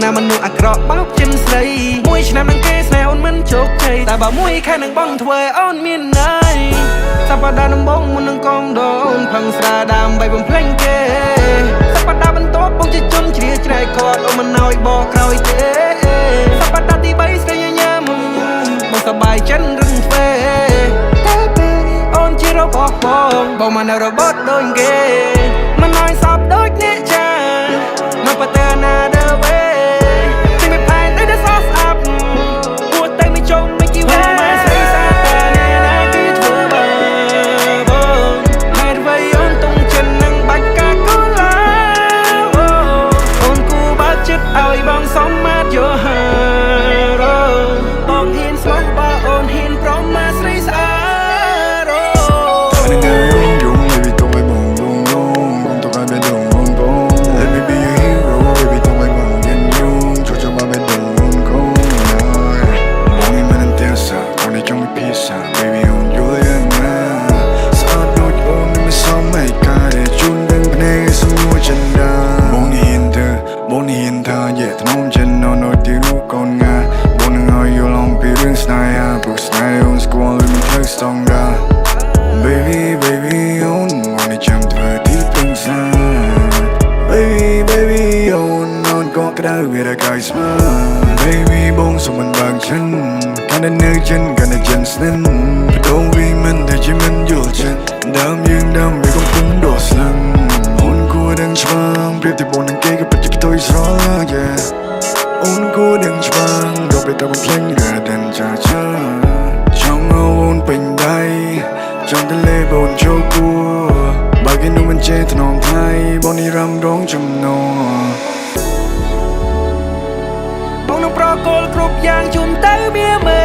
ណាមនុស្សអាក្រក់បោកចិនស្រីមួយឆ្នាំនឹងគេស្នេហ៍អូនមិនជោគជ័យតែបើមួយខែនឹងបងធ្វើឲ្យអូនមានន័យសប្តាហ៍ដំបូងមុននឹងកងដូនផឹងស្រាដើម្បីបំភ្លេចគេសប្តាហ៍បន្ទាប់បងជាជនជ្រាច្រែកគាត់អូនមិនឲ្យបកក្រោយទេសប្តាហ៍ទី3ស្រីញញឹមបងសប្បាយចិនរឹងទ្វេតែពេលអូនជារបស់បងមិនរបត់ដូចគេមិនឲ្យសពដូចអ្នកចានៅប្រទើណាដើវេទីមិនផែនតែសោះស្អាប់គួរតែមិនចុំមិនគីវ៉ាស្រីសាតានេះណាគឺធ្វើបងហើយវៃអូនតុងចិននឹងបាច់កាកូឡាអូនគូបើចិត្តឲ្យបងសមមាត់យោហាបងហ៊ានស្មោះបើអូនហ៊ានប្រមាថស្រីស្អាតBaby, baby, on wanna jump to a deep inside. Baby, baby, on got cái đau về đại cái smile. Baby, bông sông mình bằng chân, cái này nơi chân, cái này chân snen. Đâu vì mình thì chỉ mình vô chân, đam nhưng đam vì không cũng đổ sân. Hôn cô đang choáng, biết thì bọn đang kê cái bật cái tôi rõ yeah. Hôn cô đang choáng, đâu biết tao bằng phanh ra đèn cha cha. Trong hôn bình đây. Trong tele bồn cho cua bà cái nụ mình chê thật nòng thay bọn đi ram đón chùm nọបងនឹងប្រកល់គ្រប់យ៉ាងជូនទៅបៀមើ